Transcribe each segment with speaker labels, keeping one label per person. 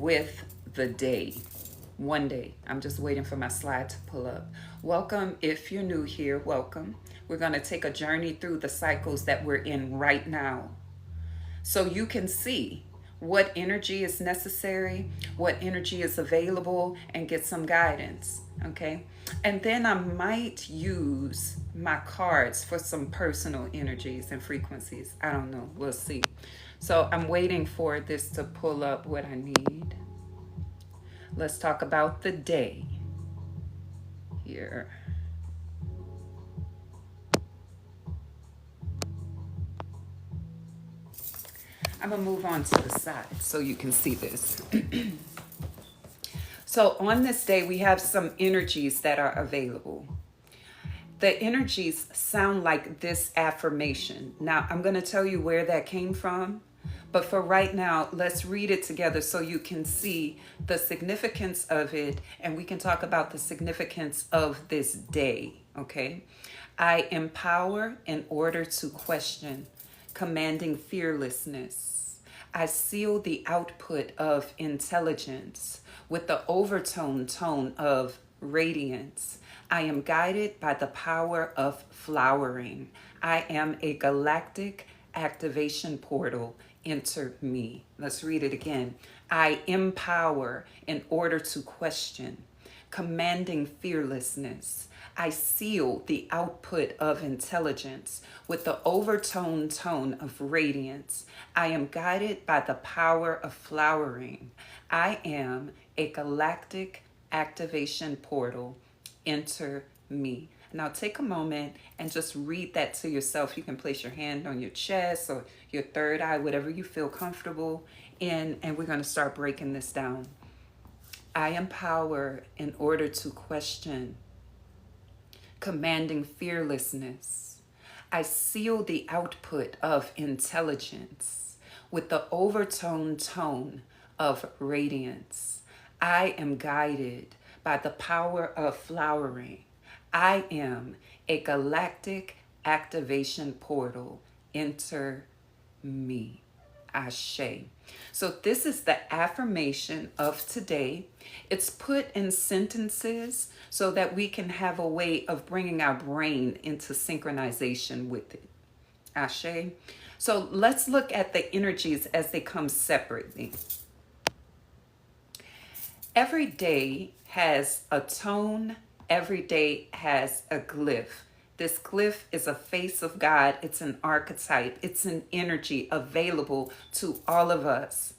Speaker 1: with the day. One day. I'm just waiting for my slide to pull up. Welcome. If you're new here, welcome. We're going to take a journey through the cycles that we're in right now so you can see what energy is necessary, what energy is available, and get some guidance. Okay. And then I might use my cards for some personal energies and frequencies. I don't know. We'll see. So I'm waiting for this to pull up what I need. Let's talk about the day here. I'm going to move on to the side so you can see this. So on this day, we have some energies that are available. The energies sound like this affirmation. Now, I'm going to tell you where that came from. But for right now, let's read it together so you can see the significance of it, and we can talk about the significance of this day, okay? I empower in order to question, commanding fearlessness. I seal the output of intelligence with the overtone tone of radiance. I am guided by the power of flowering. I am a galactic activation portal. Enter me. Let's read it again. I empower in order to question, commanding fearlessness. I seal the output of intelligence with the overtone tone of radiance. I am guided by the power of flowering. I am a galactic activation portal. Enter me. Now take a moment and just read that to yourself. You can place your hand on your chest or your third eye, whatever you feel comfortable in, and we're going to start breaking this down. I empower in order to question, commanding fearlessness. I seal the output of intelligence with the overtone tone of radiance. I am guided by the power of flowering. I am a galactic activation portal. Enter me. Ashe. So this is the affirmation of today. It's put in sentences so that we can have a way of bringing our brain into synchronization with it. Ashe. So let's look at the energies as they come separately. Every day has a tone. Every day has a glyph. This glyph is a face of God. It's an archetype. It's an energy available to all of us.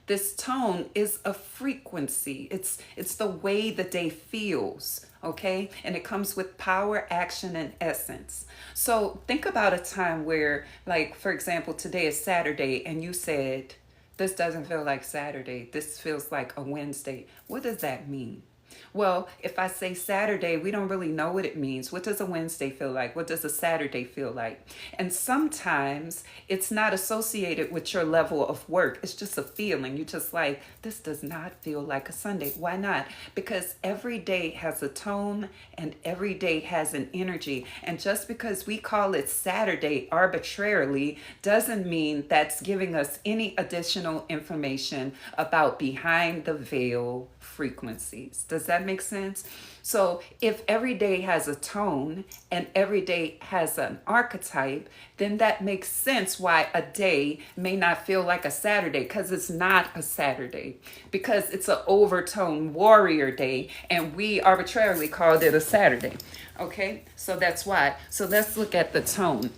Speaker 1: This tone is a frequency. It's the way the day feels, okay? And it comes with power, action, and essence. So think about a time where, like, for example, today is Saturday, and you said, this doesn't feel like Saturday. This feels like a Wednesday. What does that mean? Well, if I say Saturday, we don't really know what it means. What does a Wednesday feel like? What does a Saturday feel like? And sometimes it's not associated with your level of work. It's just a feeling. You're just like, this does not feel like a Sunday. Why not? Because every day has a tone and every day has an energy. And just because we call it Saturday arbitrarily doesn't mean that's giving us any additional information about behind the veil frequencies. Does that make sense? So if every day has a tone and every day has an archetype, then that makes sense why a day may not feel like a Saturday, because it's not a Saturday, because it's an overtone warrior day and we arbitrarily called it a Saturday. Okay, so that's why. So let's look at the tone.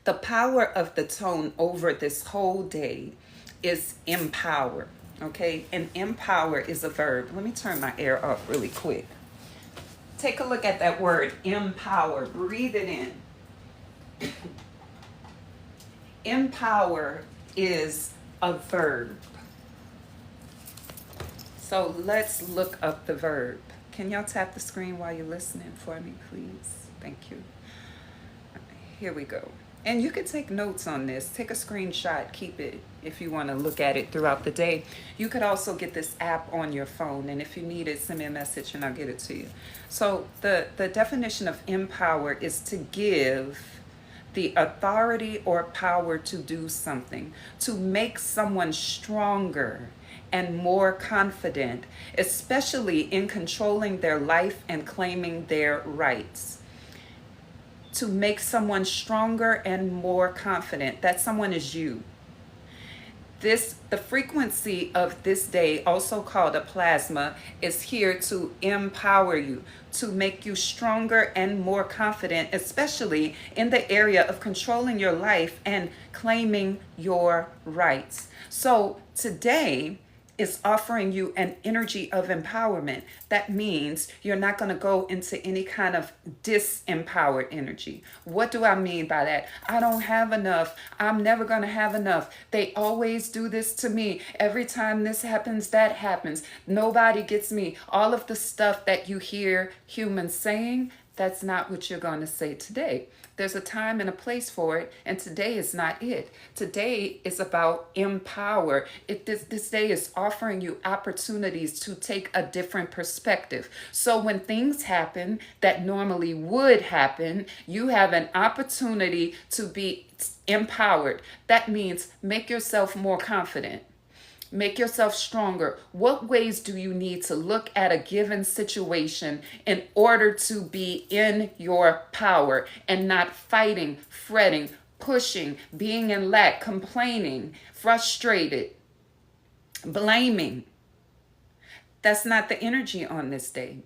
Speaker 1: The power of the tone over this whole day is empower. Okay, and empower is a verb. Let me turn my air off really quick. Take a look at that word, empower. Breathe it in. Empower is a verb. So let's look up the verb. Can y'all tap the screen while you're listening for me, please? Thank you. Here we go. And you can take notes on this. Take a screenshot, keep it if you want to look at it throughout the day. You could also get this app on your phone, and if you need it, send me a message and I'll get it to you. So the definition of empower is to give the authority or power to do something, to make someone stronger and more confident, especially in controlling their life and claiming their rights. To make someone stronger and more confident. That someone is you. The frequency of this day, also called a plasma, is here to empower you, to make you stronger and more confident, especially in the area of controlling your life and claiming your rights. So today is offering you an energy of empowerment. That means you're not going to go into any kind of disempowered energy. What do I mean by that? I don't have enough. I'm never going to have enough. They always do this to me. Every time this happens, that happens. Nobody gets me. All of the stuff that you hear humans saying, that's not what you're going to say today. There's a time and a place for it, and today is not it. Today is about empower. This day is offering you opportunities to take a different perspective. So when things happen that normally would happen, you have an opportunity to be empowered. That means make yourself more confident. Make yourself stronger. What ways do you need to look at a given situation in order to be in your power and not fighting, fretting, pushing, being in lack, complaining, frustrated, blaming? That's not the energy on this day.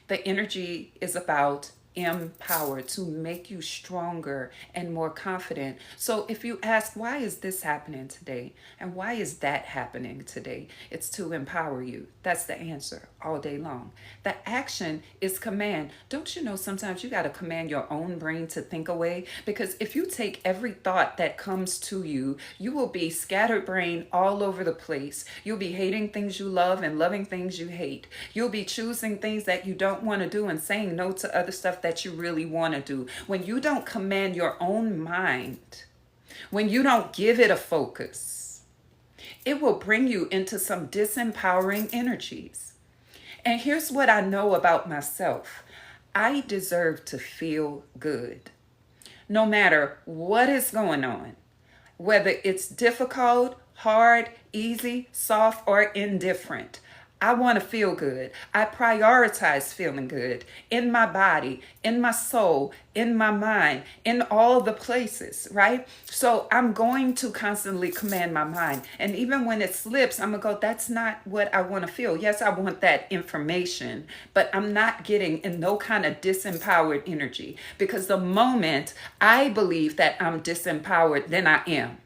Speaker 1: The energy is about empower, to make you stronger and more confident. So if you ask, why is this happening today? And why is that happening today? It's to empower you. That's the answer all day long. The action is command. Don't you know sometimes you got to command your own brain to think away? Because if you take every thought that comes to you, you will be scattered brain all over the place. You'll be hating things you love and loving things you hate. You'll be choosing things that you don't want to do and saying no to other stuff that you really want to do. When you don't command your own mind, when you don't give it a focus, it will bring you into some disempowering energies. And here's what I know about myself. I deserve to feel good. No matter what is going on, whether it's difficult, hard, easy, soft, or indifferent. I want to feel good. I prioritize feeling good in my body, in my soul, in my mind, in all the places, right? So I'm going to constantly command my mind. And even when it slips, I'm going to go, that's not what I want to feel. Yes, I want that information, but I'm not getting in no kind of disempowered energy, because the moment I believe that I'm disempowered, then I am.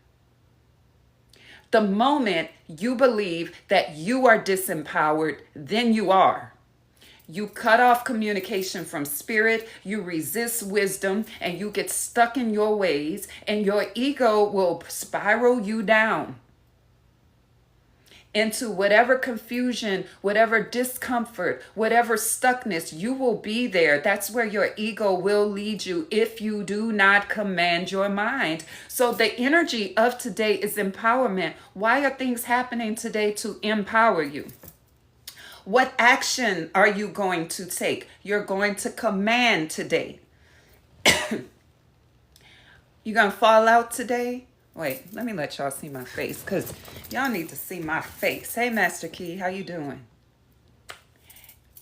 Speaker 1: The moment you believe that you are disempowered, then you are. You cut off communication from spirit, you resist wisdom, and you get stuck in your ways, and your ego will spiral you down into whatever confusion, whatever discomfort, whatever stuckness. You will be there. That's where your ego will lead you if you do not command your mind. So the energy of today is empowerment. Why are things happening today to empower you? What action are you going to take? You're going to command today. You gonna fall out today? Wait, let me let y'all see my face, because y'all need to see my face. Hey, Master Key, how you doing?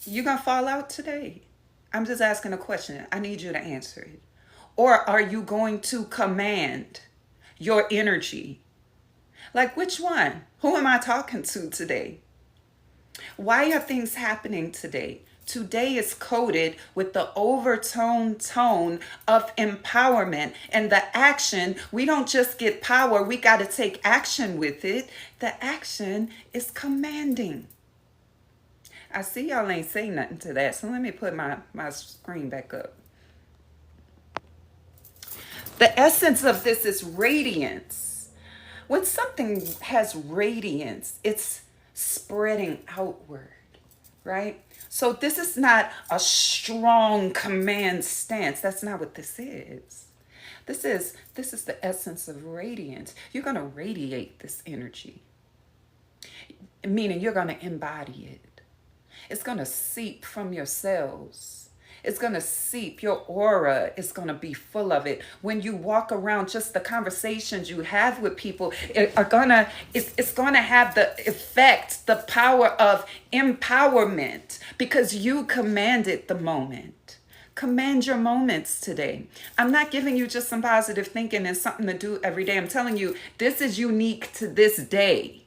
Speaker 1: You gonna fall out today? I'm just asking a question. I need you to answer it. Or are you going to command your energy? Like, which one? Who am I talking to today? Why are things happening today? Today is coded with the overtone tone of empowerment and the action. We don't just get power, we got to take action with it. The action is commanding. I see y'all ain't saying nothing to that, so let me put my screen back up. The essence of this is radiance. When something has radiance, it's spreading outward, right? So this is not a strong command stance. That's not what this is. This is the essence of radiance. You're going to radiate this energy, meaning you're going to embody it. It's going to seep from your cells. It's going to seep. Your aura is going to be full of it. When you walk around, just the conversations you have with people are going to, it's going to have the effect, the power of empowerment because you commanded the moment. Command your moments today. I'm not giving you just some positive thinking and something to do every day. I'm telling you, this is unique to this day.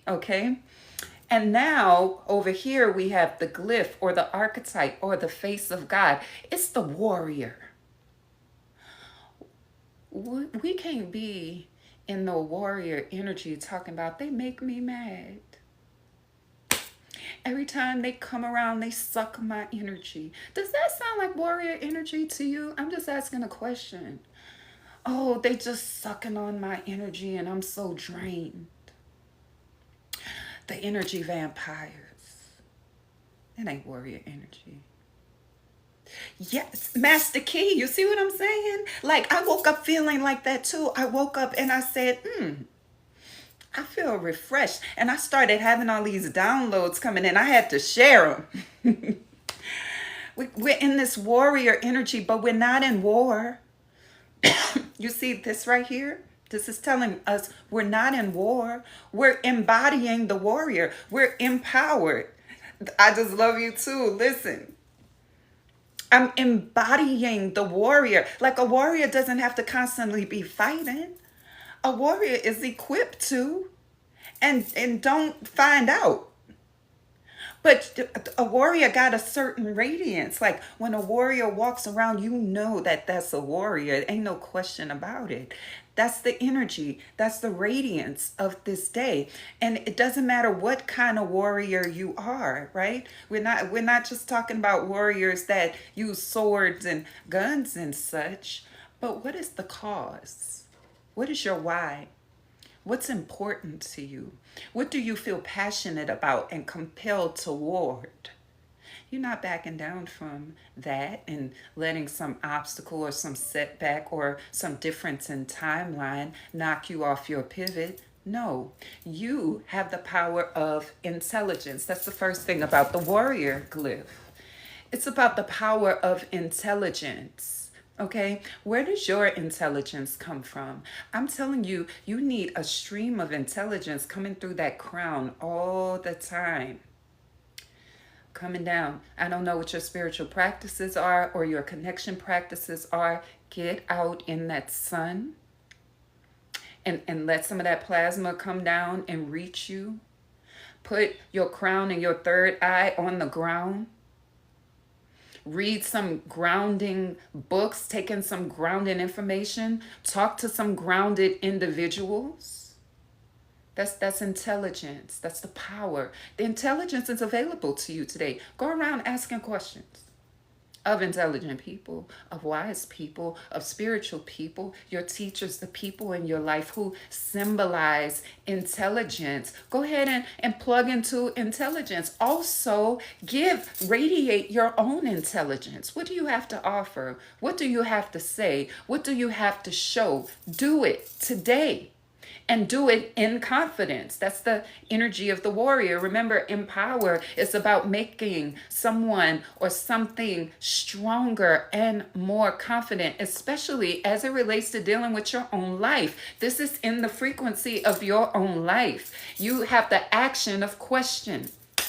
Speaker 1: Okay? And now over here we have the glyph or the archetype or the face of God. It's the warrior. We can't be in the warrior energy talking about they make me mad. Every time they come around, they suck my energy. Does that sound like warrior energy to you? I'm just asking a question. Oh, they just sucking on my energy and I'm so drained. The energy vampires. It ain't warrior energy. Yes, Master Key, you see what I'm saying? Like, I woke up feeling like that too. I woke up and I said, I feel refreshed. And I started having all these downloads coming in. I had to share them. We're in this warrior energy, but we're not in war. You see this right here? This is telling us we're not in war. We're embodying the warrior. We're empowered. I just love you too. Listen, I'm embodying the warrior. Like a warrior doesn't have to constantly be fighting. A warrior is equipped to and don't find out. But a warrior got a certain radiance. Like when a warrior walks around, you know that that's a warrior. Ain't no question about it. That's the energy. That's the radiance of this day. And it doesn't matter what kind of warrior you are, right? We're not just talking about warriors that use swords and guns and such. But what is the cause? What is your why? What's important to you? What do you feel passionate about and compelled toward? You're not backing down from that and letting some obstacle or some setback or some difference in timeline knock you off your pivot. No, you have the power of intelligence. That's the first thing about the warrior glyph. It's about the power of intelligence. Okay, where does your intelligence come from? I'm telling you, you need a stream of intelligence coming through that crown all the time. Coming down. I don't know what your spiritual practices are or your connection practices are. Get out in that sun and let some of that plasma come down and reach you. Put your crown and your third eye on the ground. Read some grounding books, take in some grounding information, talk to some grounded individuals. That's intelligence. That's the power. The intelligence is available to you today. Go around asking questions of intelligent people, of wise people, of spiritual people, your teachers, the people in your life who symbolize intelligence. Go ahead and plug into intelligence. Also, radiate your own intelligence. What do you have to offer? What do you have to say? What do you have to show? Do it today. And do it in confidence. That's the energy of the warrior. Remember, empower is about making someone or something stronger and more confident, especially as it relates to dealing with your own life. This is in the frequency of your own life. You have the action of question.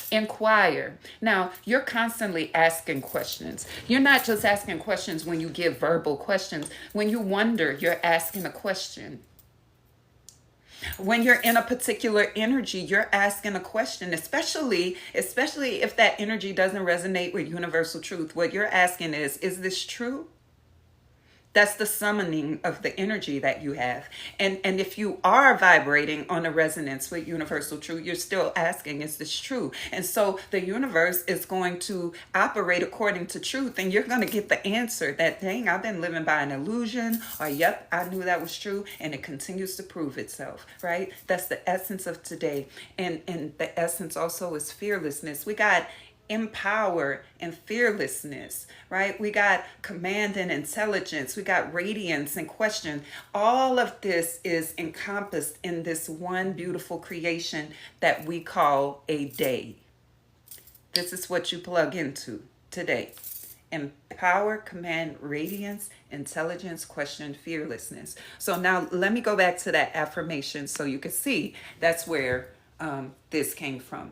Speaker 1: Inquire. Now, you're constantly asking questions. You're not just asking questions when you give verbal questions. When you wonder, you're asking a question. When you're in a particular energy, you're asking a question, especially if that energy doesn't resonate with universal truth. What you're asking is this true? That's the summoning of the energy that you have. And if you are vibrating on a resonance with universal truth, you're still asking, is this true? And so the universe is going to operate according to truth. And you're going to get the answer that, dang, I've been living by an illusion. Or, yep, I knew that was true. And it continues to prove itself, right? That's the essence of today. And the essence also is fearlessness. We got empower and fearlessness, right? We got command and intelligence. We got radiance and question. All of this is encompassed in this one beautiful creation that we call a day. This is what you plug into today. Empower, command, radiance, intelligence, question, fearlessness. So now let me go back to that affirmation so you can see that's where this came from.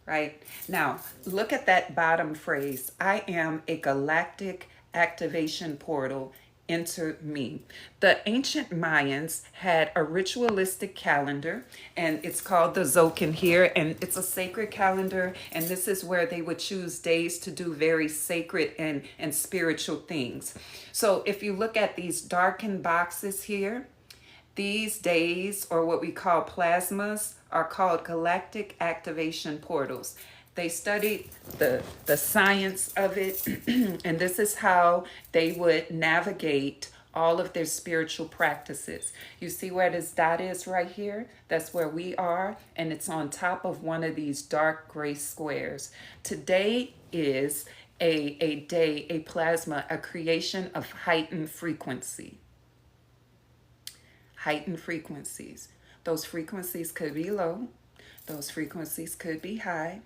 Speaker 1: Right? Now, look at that bottom phrase. I am a galactic activation portal. Enter me. The ancient Mayans had a ritualistic calendar, and it's called the Zocan here, and it's a sacred calendar, and this is where they would choose days to do very sacred and spiritual things. So if you look at these darkened boxes here, these days, or what we call plasmas, are called galactic activation portals. They studied the science of it, and this is how they would navigate all of their spiritual practices. You see where this dot is right here? That's where we are, and it's on top of one of these dark gray squares. Today is a day, a plasma, a creation of heightened frequency. Heightened frequencies. Those frequencies could be low, those frequencies could be high,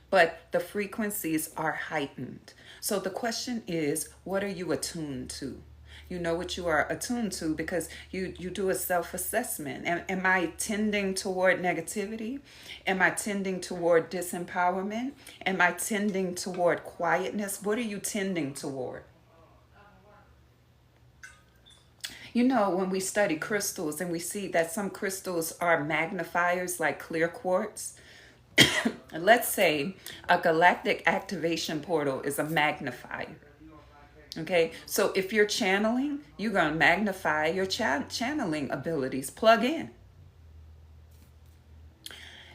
Speaker 1: but the frequencies are heightened. So the question is, what are you attuned to? You know what you are attuned to because you do a self-assessment. Am I tending toward negativity? Am I tending toward disempowerment? Am I tending toward quietness? What are you tending toward? You know, when we study crystals and we see that some crystals are magnifiers like clear quartz, let's say a galactic activation portal is a magnifier. Okay, so if you're channeling, you're going to magnify your channeling abilities. Plug in.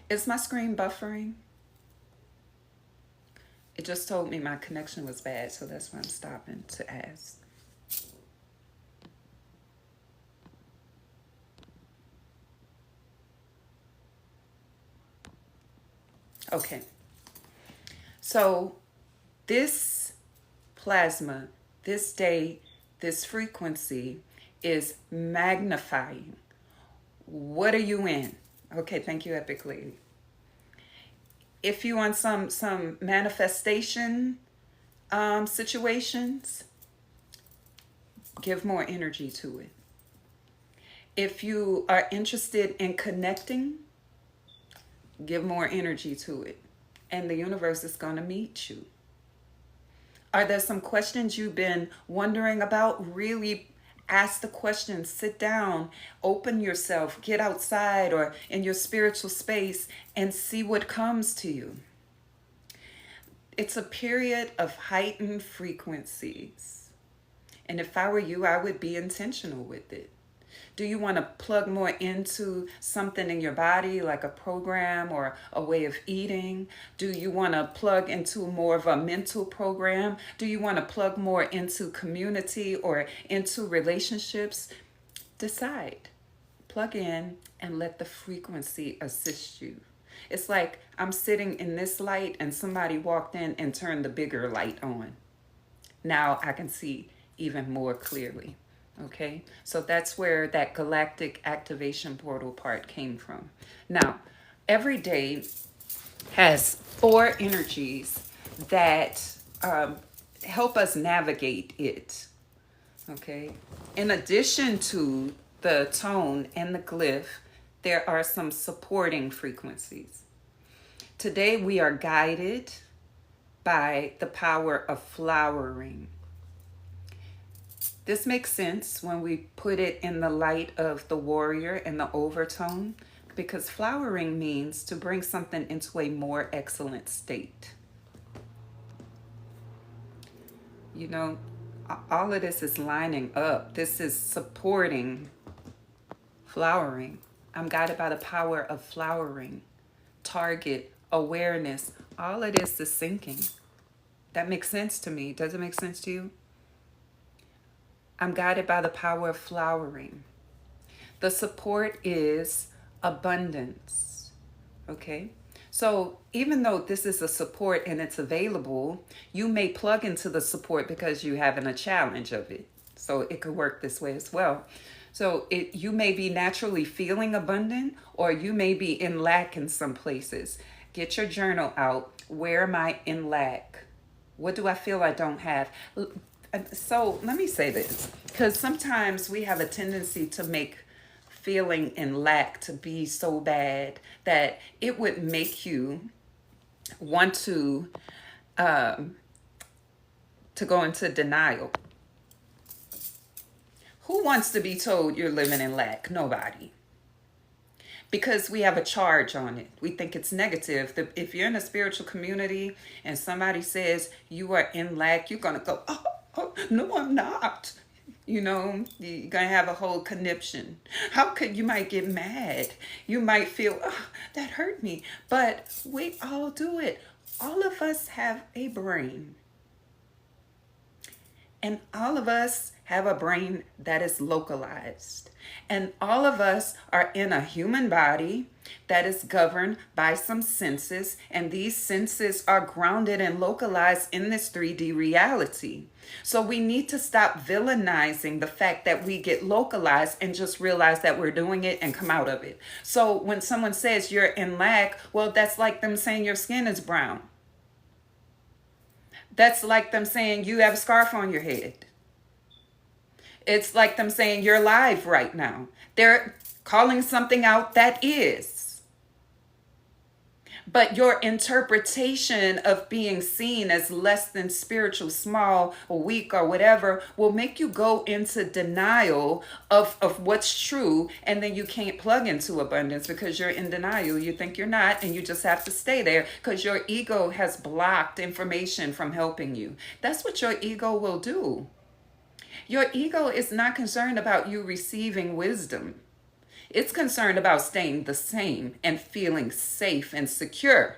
Speaker 1: Is my screen buffering? It just told me my connection was bad, so that's why I'm stopping to ask. Okay, so this plasma, this day, this frequency is magnifying. What are you in? Okay, thank you, Epic Lady. If you want some manifestation situations, give more energy to it. If you are interested in connecting, give more energy to it, and the universe is going to meet you. Are there some questions you've been wondering about? Really ask the questions, sit down, open yourself, get outside or in your spiritual space and see what comes to you. It's a period of heightened frequencies. And if I were you, I would be intentional with it. Do you want to plug more into something in your body, like a program or a way of eating? Do you want to plug into more of a mental program? Do you want to plug more into community or into relationships? Decide. Plug in and let the frequency assist you. It's like I'm sitting in this light and somebody walked in and turned the bigger light on. Now I can see even more clearly. Okay, so that's where that galactic activation portal part came from. Now, every day has 4 energies that help us navigate it. Okay, in addition to the tone and the glyph, there are some supporting frequencies. Today we are guided by the power of flowering. This makes sense when we put it in the light of the warrior and the overtone, because flowering means to bring something into a more excellent state. You know, all of this is lining up. This is supporting flowering. I'm guided by the power of flowering. Target, awareness, all of this is syncing. That makes sense to me. Does it make sense to you? I'm guided by the power of flowering. The support is abundance. Okay? So even though this is a support and it's available, you may plug into the support because you're having a challenge of it. So it could work this way as well. So you may be naturally feeling abundant, or you may be in lack in some places. Get your journal out. Where am I in lack? What do I feel I don't have? So let me say this, because sometimes we have a tendency to make feeling in lack to be so bad that it would make you want um, to go into denial. Who wants to be told you're living in lack? Nobody. Because we have a charge on it. We think it's negative. If you're in a spiritual community and somebody says you are in lack, you're going to go, oh, no, I'm not. You know, you're going to have a whole conniption. How could you might get mad? You might feel, oh, that hurt me. But we all do it. All of us have a brain. And all of us have a brain that is localized. And all of us are in a human body that is governed by some senses. And these senses are grounded and localized in this 3D reality. So we need to stop villainizing the fact that we get localized and just realize that we're doing it and come out of it. So when someone says you're in lack, well, that's like them saying your skin is brown. That's like them saying you have a scarf on your head. It's like them saying you're alive right now. They're calling something out that is. But your interpretation of being seen as less than spiritual, small, or weak, or whatever will make you go into denial of what's true. And then you can't plug into abundance because you're in denial. You think you're not, and you just have to stay there because your ego has blocked information from helping you. That's what your ego will do. Your ego is not concerned about you receiving wisdom. It's concerned about staying the same and feeling safe and secure.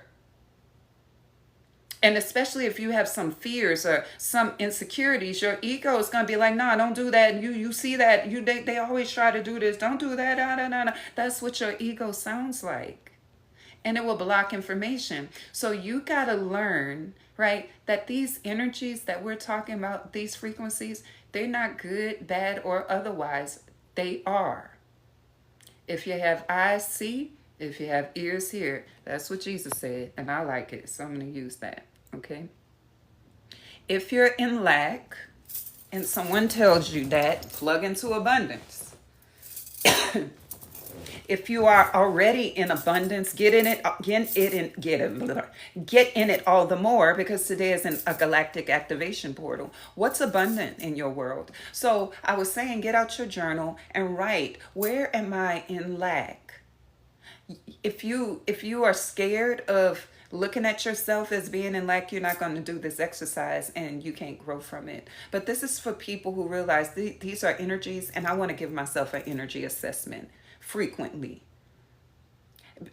Speaker 1: And especially if you have some fears or some insecurities, your ego is going to be like, nah, don't do that. You see that. They always try to do this. Don't do that. Nah, nah, nah, nah. That's what your ego sounds like. And it will block information. So you got to learn, right, that these energies that we're talking about, these frequencies, they're not good, bad, or otherwise. They are. If you have eyes, see. If you have ears, hear. That's what Jesus said, and I like it, so I'm going to use that, okay? If you're in lack and someone tells you that, plug into abundance. If you are already in abundance, get in it all the more, because today is a galactic activation portal. What's abundant in your world? So I was saying, get out your journal and write, where am I in lack? If you are scared of looking at yourself as being in lack, you're not going to do this exercise and you can't grow from it. But this is for people who realize these are energies, and I want to give myself an energy assessment frequently.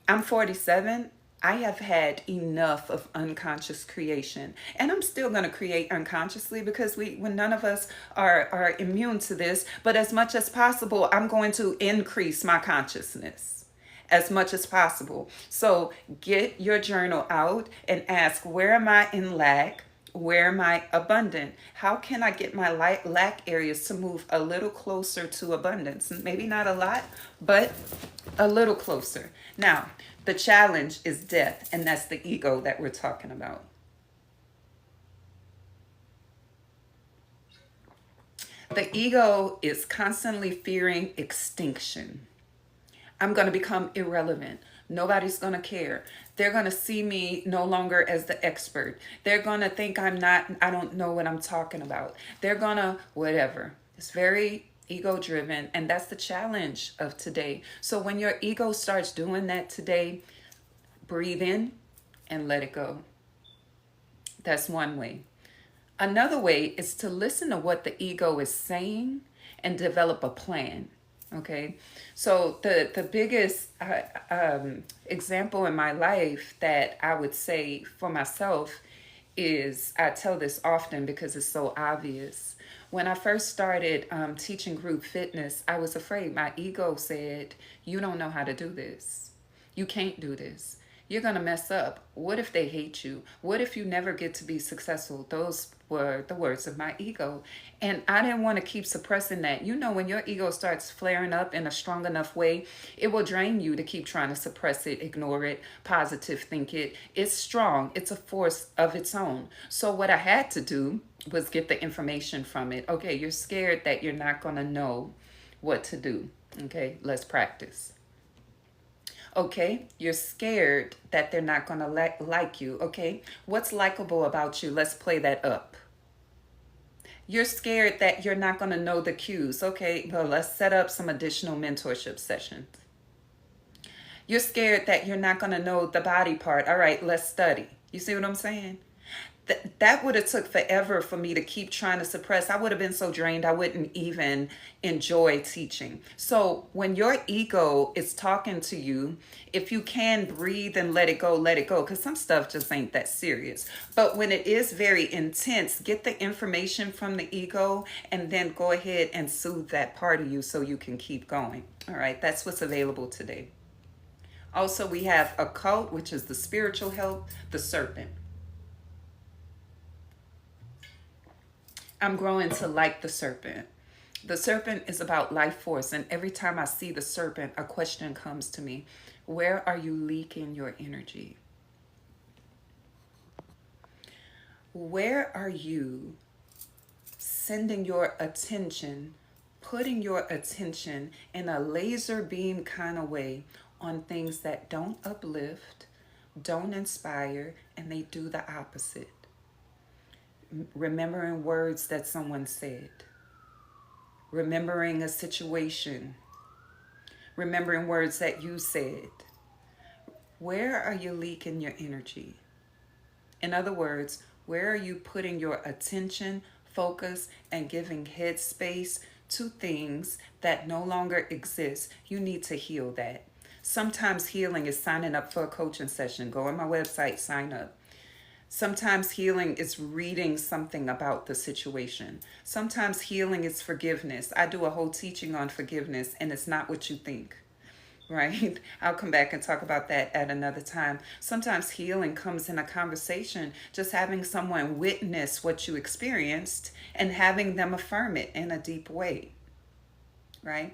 Speaker 1: I'm 47. I have had enough of unconscious creation, and I'm still going to create unconsciously because when none of us are immune to this. But as much as possible, I'm going to increase my consciousness as much as possible. So get your journal out and ask, where am I in lack? Where am I abundant? How can I get my lack areas to move a little closer to abundance? Maybe not a lot, but a little closer. Now, the challenge is death, and that's the ego that we're talking about. The ego is constantly fearing extinction. I'm going to become irrelevant. Nobody's going to care. They're going to see me no longer as the expert. They're going to think I don't know what I'm talking about. They're going to whatever. It's very ego driven, and that's the challenge of today. So when your ego starts doing that today, breathe in and let it go. That's one way. Another way is to listen to what the ego is saying and develop a plan. Okay, so the biggest example in my life that I would say for myself is, I tell this often because it's so obvious. When I first started teaching group fitness, I was afraid. My ego said, you don't know how to do this. You can't do this. You're going to mess up. What if they hate you? What if you never get to be successful? Those were the words of my ego. And I didn't want to keep suppressing that. You know, when your ego starts flaring up in a strong enough way, it will drain you to keep trying to suppress it, ignore it, positive think it. It's strong. It's a force of its own. So what I had to do was get the information from it. Okay, you're scared that you're not going to know what to do. Okay, let's practice. Okay, you're scared that they're not going to like you. Okay, what's likable about you? Let's play that up. You're scared that you're not going to know the cues. Okay, well, let's set up some additional mentorship sessions. You're scared that you're not going to know the body part. All right, let's study. You see what I'm saying? That would have took forever for me to keep trying to suppress. I would have been so drained I wouldn't even enjoy teaching. So when your ego is talking to you, if you can breathe and let it go, because some stuff just ain't that serious. But when it is very intense, get the information from the ego and then go ahead and soothe that part of you so you can keep going. All right, that's what's available today. Also, we have occult, which is the spiritual help, the serpent. I'm growing to like the serpent. The serpent is about life force. And every time I see the serpent, a question comes to me. Where are you leaking your energy? Where are you sending your attention, putting your attention in a laser beam kind of way on things that don't uplift, don't inspire, and they do the opposite? Remembering words that someone said, remembering a situation, remembering words that you said. Where are you leaking your energy? In other words, where are you putting your attention, focus, and giving headspace to things that no longer exist? You need to heal that. Sometimes healing is signing up for a coaching session. Go on my website, sign up. Sometimes healing is reading something about the situation. Sometimes healing is forgiveness. I do a whole teaching on forgiveness, and it's not what you think, right? I'll come back and talk about that at another time. Sometimes healing comes in a conversation, just having someone witness what you experienced and having them affirm it in a deep way, right?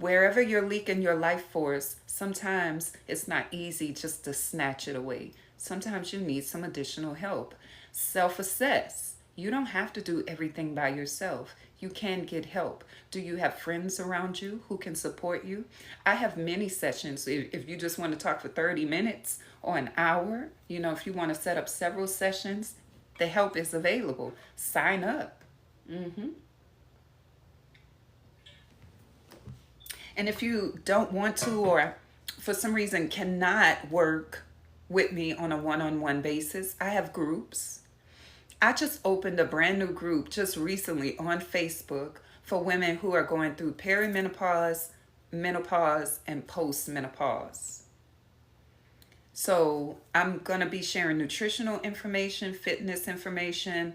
Speaker 1: Wherever you're leaking your life force, sometimes it's not easy just to snatch it away. Sometimes you need some additional help. Self-assess. You don't have to do everything by yourself. You can get help. Do you have friends around you who can support you? I have many sessions. If you just want to talk for 30 minutes or an hour, if you want to set up several sessions, the help is available. Sign up. And if you don't want to, or for some reason cannot work with me on a one-on-one basis, I have groups. I just opened a brand new group just recently on Facebook for women who are going through perimenopause, menopause, and postmenopause. So I'm going to be sharing nutritional information, fitness information,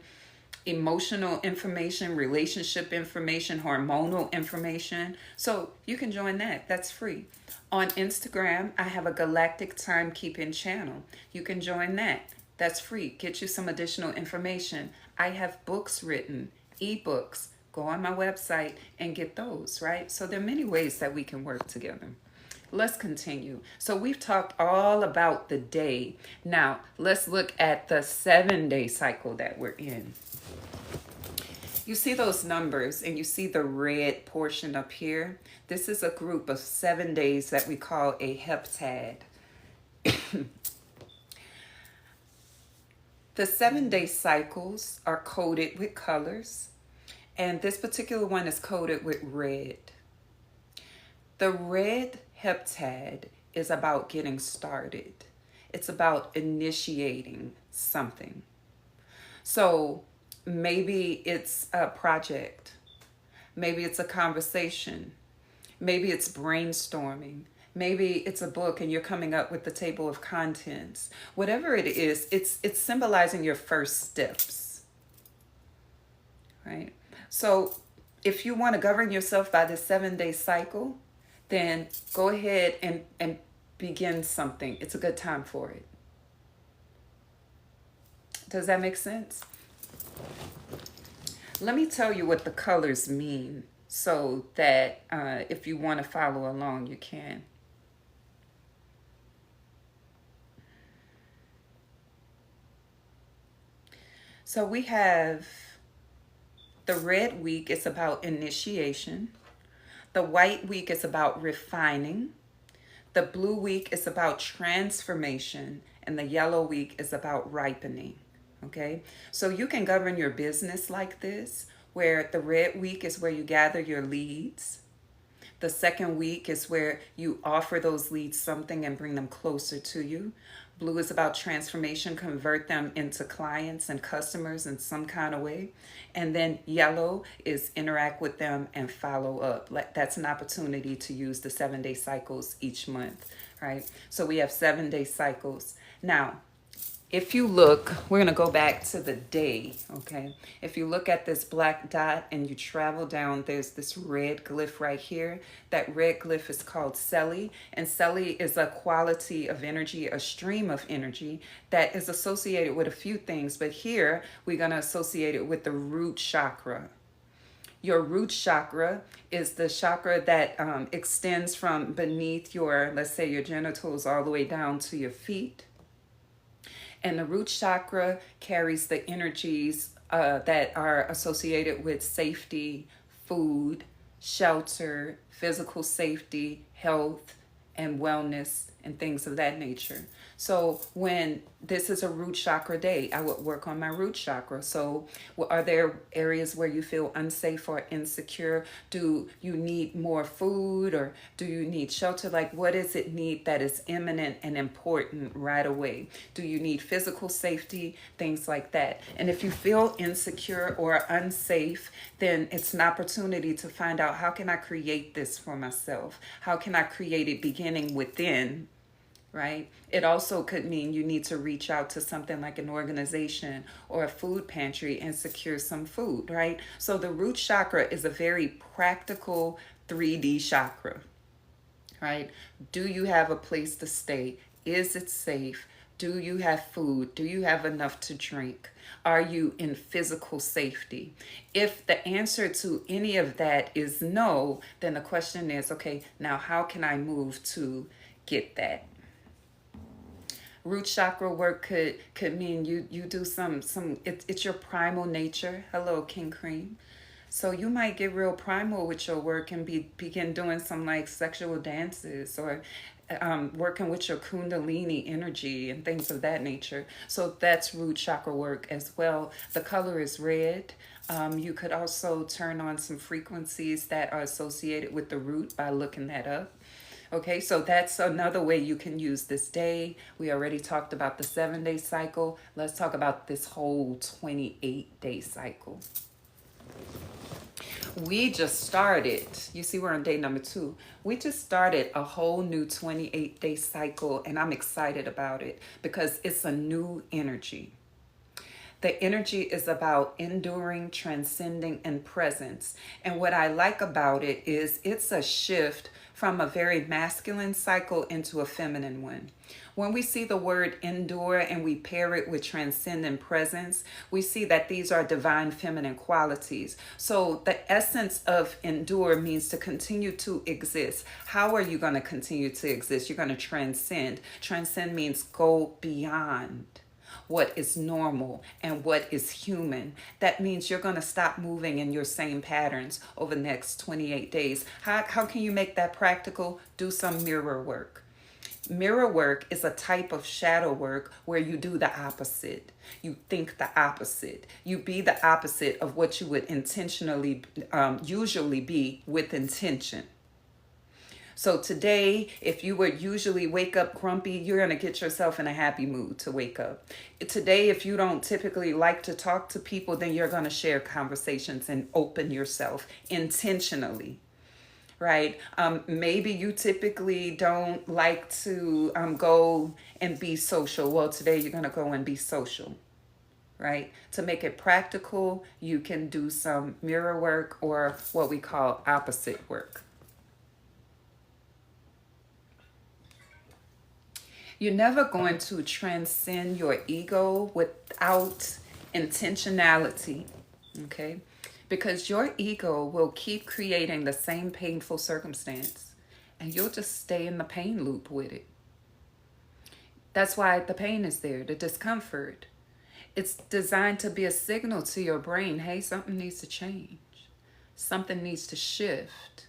Speaker 1: emotional information, relationship information, hormonal information. So you can join that. That's free. On Instagram, I have a galactic timekeeping channel. You can join that. That's free. Get you some additional information. I have books written, ebooks. Go on my website and get those, right? So there are many ways that we can work together. Let's continue. So we've talked all about the day. Now, let's look at the 7-day cycle that we're in. You see those numbers and you see the red portion up here? This is a group of 7 days that we call a heptad. The 7-day cycles are coded with colors, and this particular one is coded with red. The red heptad is about getting started. It's about initiating something. So maybe it's a project. Maybe it's a conversation. Maybe it's brainstorming. Maybe it's a book and you're coming up with the table of contents. Whatever it is, it's symbolizing your first steps, right? So if you want to govern yourself by the 7-day cycle, then go ahead and begin something, it's a good time for it. Does that make sense? Let me tell you what the colors mean so that if you want to follow along, you can. So we have the red week is about initiation. The white week is about refining. The blue week is about transformation. And the yellow week is about ripening. Okay, so you can govern your business like this, where the red week is where you gather your leads. The second week is where you offer those leads something and bring them closer to you. Blue is about transformation, convert them into clients and customers in some kind of way. And then yellow is interact with them and follow up. That's an opportunity to use the 7-day cycles each month, right? So we have 7-day cycles. Now, if you look, we're going to go back to the day, okay? If you look at this black dot and you travel down, there's this red glyph right here. That red glyph is called Seli, and Seli is a quality of energy, a stream of energy that is associated with a few things, but here we're going to associate it with the root chakra. Your root chakra is the chakra that extends from beneath your, let's say, your genitals all the way down to your feet. And the root chakra carries the energies that are associated with safety, food, shelter, physical safety, health, and wellness, and things of that nature. So when this is a root chakra day, I would work on my root chakra. So are there areas where you feel unsafe or insecure? Do you need more food, or do you need shelter? Like, what does it need that is imminent and important right away? Do you need physical safety? Things like that. And if you feel insecure or unsafe, then it's an opportunity to find out, how can I create this for myself? How can I create it beginning within? Right? It also could mean you need to reach out to something like an organization or a food pantry and secure some food, right? So the root chakra is a very practical 3D chakra, right? Do you have a place to stay? Is it safe? Do you have food? Do you have enough to drink? Are you in physical safety? If the answer to any of that is no, then the question is, okay, now how can I move to get that? Root chakra work could mean you do it's your primal nature. Hello, King Cream. So you might get real primal with your work and begin doing some like sexual dances, or working with your kundalini energy and things of that nature. So that's root chakra work as well. The color is red. You could also turn on some frequencies that are associated with the root by looking that up. Okay, so that's another way you can use this day. We already talked about the 7-day cycle. Let's talk about this whole 28-day cycle. We just started, you see we're on day number 2. We just started a whole new 28-day cycle, and I'm excited about it because it's a new energy. The energy is about enduring, transcending, and presence. And what I like about it is it's a shift from a very masculine cycle into a feminine one. When we see the word endure and we pair it with transcendent presence, we see that these are divine feminine qualities. So the essence of endure means to continue to exist. How are you going to continue to exist? You're going to transcend. Transcend means go beyond what is normal and what is human. That means you're going to stop moving in your same patterns over the next 28 days. How can you make that practical? Do some mirror work. Mirror work is a type of shadow work where you do the opposite. You think the opposite. You be the opposite of what you would intentionally, usually be with intention. So today, if you would usually wake up grumpy, you're going to get yourself in a happy mood to wake up. Today, if you don't typically like to talk to people, then you're going to share conversations and open yourself intentionally, right? Maybe you typically don't like to go and be social. Well, today you're going to go and be social. Right? To make it practical, you can do some mirror work or what we call opposite work. You're never going to transcend your ego without intentionality, okay? Because your ego will keep creating the same painful circumstance and you'll just stay in the pain loop with it. That's why the pain is there, the discomfort. It's designed to be a signal to your brain, hey, something needs to change. Something needs to shift.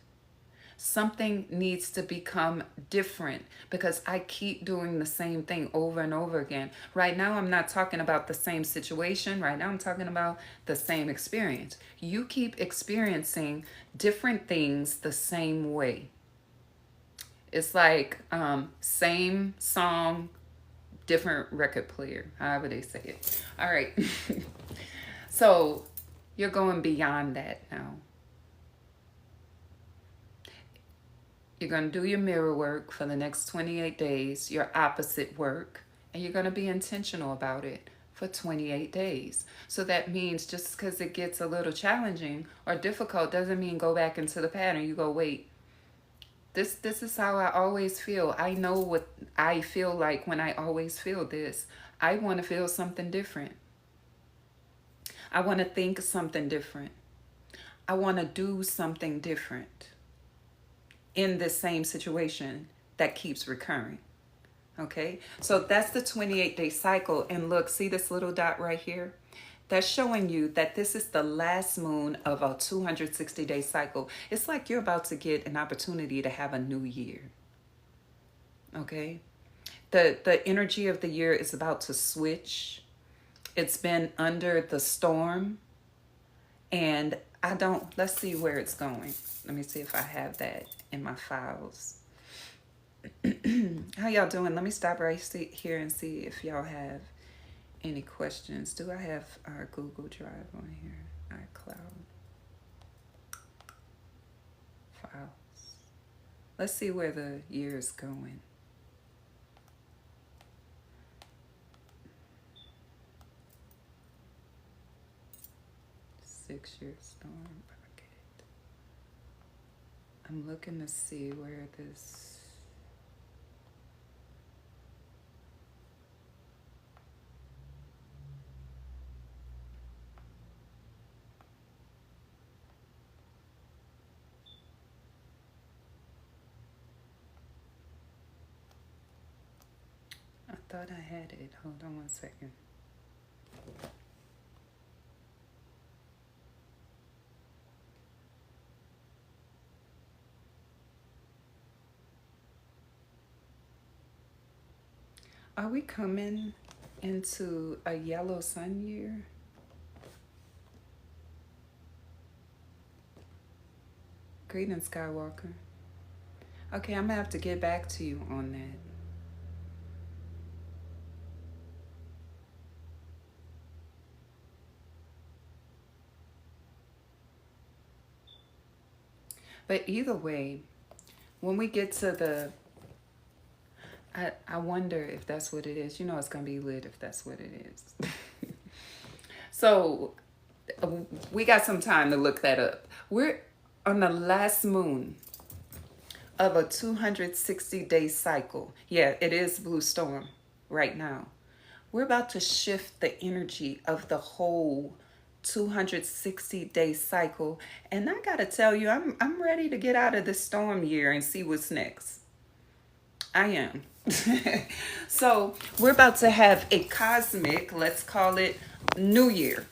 Speaker 1: Something needs to become different because I keep doing the same thing over and over again. Right now, I'm not talking about the same situation. Right now, I'm talking about the same experience. You keep experiencing different things the same way. It's like same song, different record player, however they say it. All right. So you're going beyond that now. You're going to do your mirror work for the next 28 days, your opposite work, and you're going to be intentional about it for 28 days. So that means just because it gets a little challenging or difficult doesn't mean go back into the pattern. You go, wait, this is how I always feel. I know what I feel like when I always feel this. I want to feel something different. I want to think something different. I want to do something different in this same situation that keeps recurring. Okay, so that's the 28-day cycle. And look, see this little dot right here? That's showing you that this is the last moon of a 260-day cycle. It's like you're about to get an opportunity to have a new year. Okay, the energy of the year is about to switch. It's been under the storm, and let's see where it's going. Let me see if I have that in my files. How y'all doing? Let me stop right here and see if y'all have any questions. Do I have our Google Drive on here? iCloud. Files. Let's see where the year is going. Six-year storm. I'm looking to see where this... I thought I had it. Hold on one second. Are we coming into a yellow sun year? Greetings, Skywalker. Okay, I'm gonna have to get back to you on that. But either way, when we get to the... I wonder if that's what it is. You know it's going to be lit if that's what it is. So we got some time to look that up. We're on the last moon of a 260-day cycle. Yeah, it is Blue Storm right now. We're about to shift the energy of the whole 260-day cycle. And I got to tell you, I'm ready to get out of this storm year and see what's next. I am. So we're about to have a cosmic, let's call it New Year.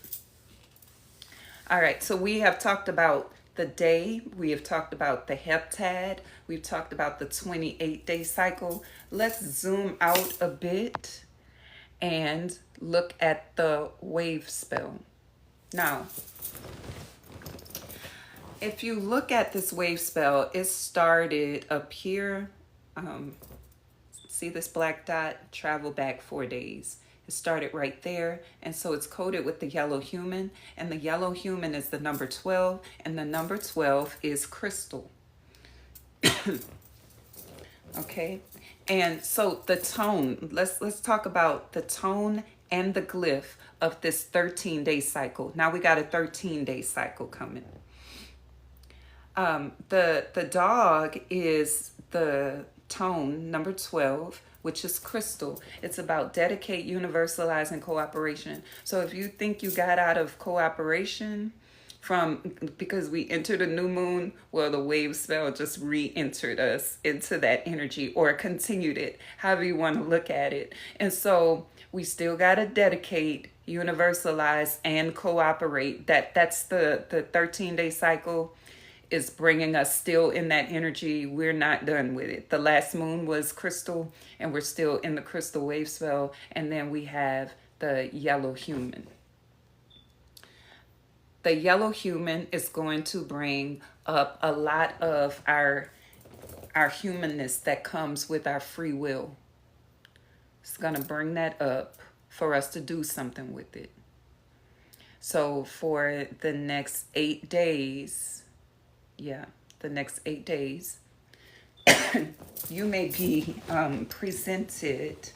Speaker 1: All right, so we have talked about the day. We have talked about the heptad. We've talked about the 28-day cycle. Let's zoom out a bit and look at the wave spell. Now, if you look at this wave spell, it started up here. See this black dot? Travel back 4 days. It started right there. And so it's coded with the yellow human. And the yellow human is the number 12. And the number 12 is crystal. Okay. And so the tone, let's talk about the tone and the glyph of this 13-day cycle. Now we got a 13-day cycle coming. The dog is the tone, number 12, which is crystal. It's about dedicate, universalize, and cooperation. So if you think you got out of cooperation from because we entered a new moon, well, the wave spell just re-entered us into that energy or continued it, however you want to look at it. And so we still got to dedicate, universalize, and cooperate. That's the 13-day cycle is bringing us still in that energy. We're not done with it. The last moon was crystal, and we're still in the crystal wave spell. And then we have the yellow human. The yellow human is going to bring up a lot of our humanness that comes with our free will. It's going to bring that up for us to do something with it. So for the next 8 days, the next 8 days, you may be presented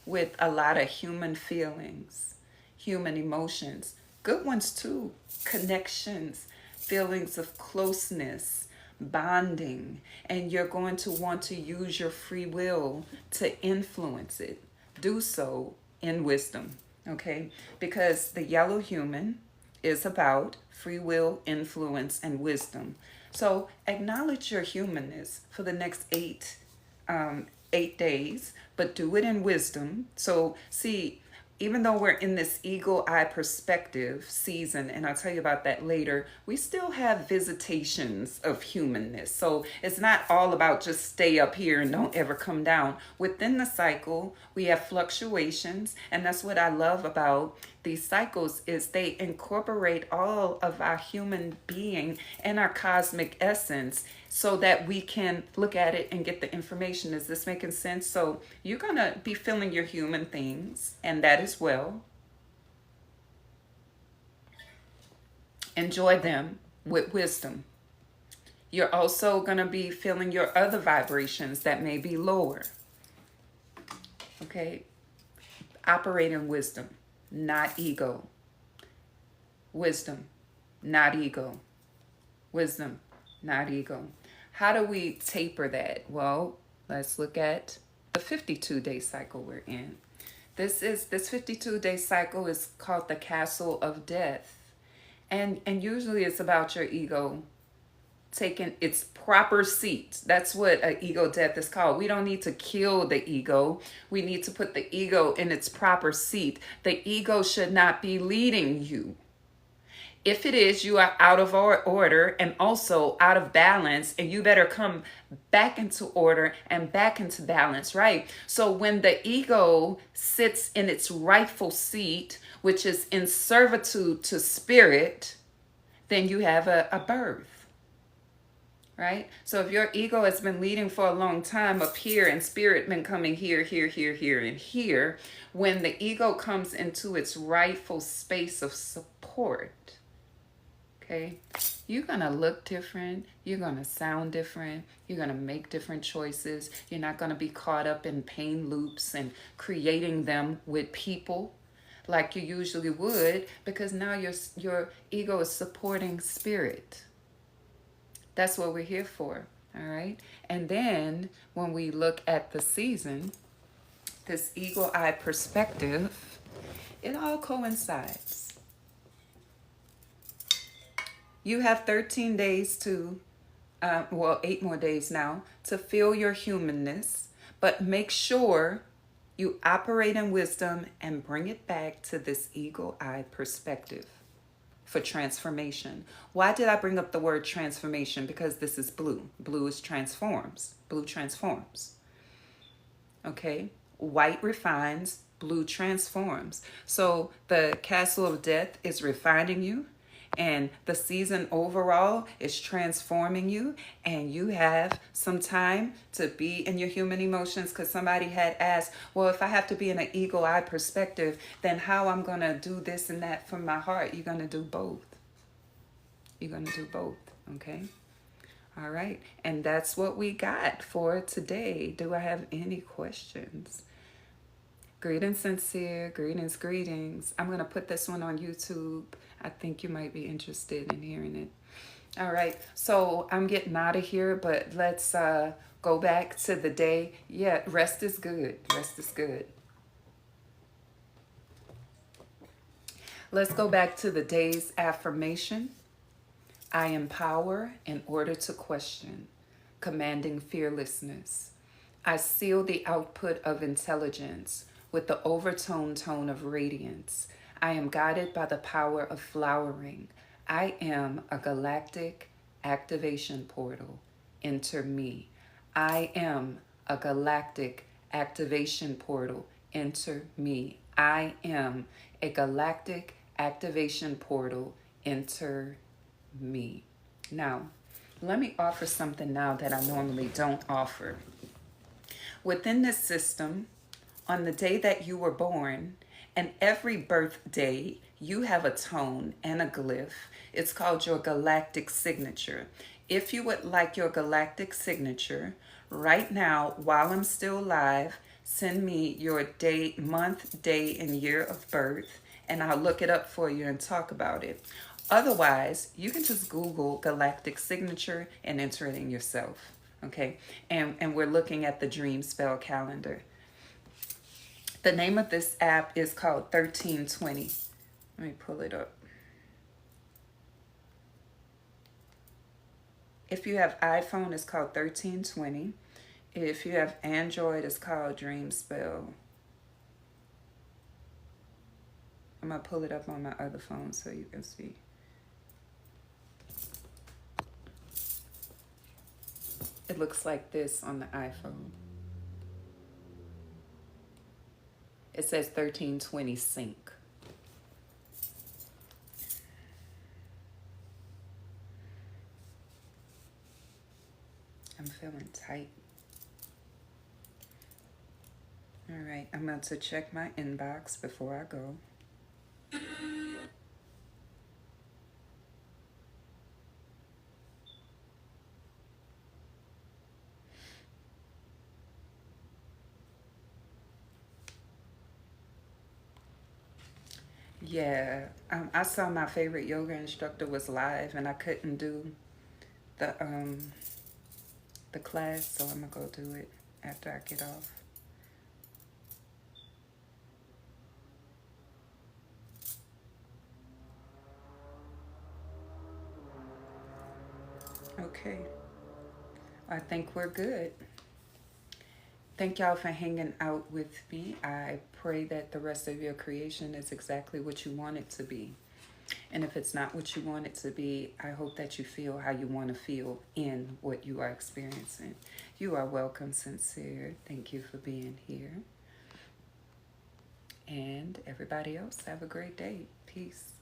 Speaker 1: with a lot of human feelings, human emotions, good ones too, connections, feelings of closeness, bonding, and you're going to want to use your free will to influence it. Do so in wisdom, okay? Because the yellow human is about free will, influence, and wisdom. So acknowledge your humanness for the next 8 days, but do it in wisdom. So see, even though we're in this eagle eye perspective season, and I'll tell you about that later, we still have visitations of humanness. So it's not all about just stay up here and don't ever come down. Within the cycle, we have fluctuations, and that's what I love about these cycles is they incorporate all of our human being and our cosmic essence so that we can look at it and get the information. Is this making sense? So you're going to be feeling your human things, and that as well. Enjoy them with wisdom. You're also going to be feeling your other vibrations that may be lower. Okay? Operate in wisdom, not ego. Wisdom, not ego. Wisdom, not ego. How do we taper that? Well, let's look at the 52-day cycle we're in. This 52-day cycle is called the castle of death. And usually it's about your ego taking its proper seat. That's what an ego death is called. We don't need to kill the ego. We need to put the ego in its proper seat. The ego should not be leading you. If it is, you are out of order and also out of balance, and you better come back into order and back into balance, right? So when the ego sits in its rightful seat, which is in servitude to spirit, then you have a birth, right? So if your ego has been leading for a long time up here and spirit been coming here, here, here, here, and here, when the ego comes into its rightful space of support, okay, you're going to look different. You're going to sound different. You're going to make different choices. You're not going to be caught up in pain loops and creating them with people like you usually would, because now your ego is supporting spirit. That's what we're here for, all right? And then when we look at the season, this eagle eye perspective, it all coincides. You have 13 days to, 8 more days now, to feel your humanness, but make sure you operate in wisdom and bring it back to this eagle eye perspective for transformation. Why did I bring up the word transformation? Because this is blue. Blue is transforms. Blue transforms. Okay? White refines, blue transforms. So the castle of death is refining you, and the season overall is transforming you, and you have some time to be in your human emotions, because somebody had asked, well, if I have to be in an eagle eye perspective, then how I'm going to do this and that from my heart? You're going to do both. You're going to do both, okay? All right, and that's what we got for today. Do I have any questions? Greetings, sincere. Greetings, greetings. I'm going to put this one on YouTube. I think you might be interested in hearing it. All right, so I'm getting out of here, but let's Go back to the day. Yeah, rest is good. Rest is good. Let's go back to the day's affirmation. I empower in order to question, commanding fearlessness. I seal the output of intelligence with the overtone tone of radiance. I am guided by the power of flowering. I am a galactic activation portal. Enter me. I am a galactic activation portal. Enter me. I am a galactic activation portal. Enter me. Now, let me offer something now that I normally don't offer. Within this system, on the day that you were born, and every birthday, you have a tone and a glyph. It's called your galactic signature. If you would like your galactic signature, right now, while I'm still live, send me your day, month, day, and year of birth, and I'll look it up for you and talk about it. Otherwise, you can just Google galactic signature and enter it in yourself. Okay, and we're looking at the dream spell calendar. The name of this app is called 1320. Let me pull it up. If you have iPhone, it's called 1320. If you have Android, it's called Dreamspell. I'm going to pull it up on my other phone so you can see. It looks like this on the iPhone. It says 1320 sync. I'm feeling tight. All right, I'm about to check my inbox before I go. Yeah, I saw my favorite yoga instructor was live, and I couldn't do the class, so I'm gonna go do it after I get off. Okay, I think we're good. Thank y'all for hanging out with me. I pray that the rest of your creation is exactly what you want it to be. And if it's not what you want it to be, I hope that you feel how you want to feel in what you are experiencing. You are welcome, Sincere. Thank you for being here. And everybody else, have a great day. Peace.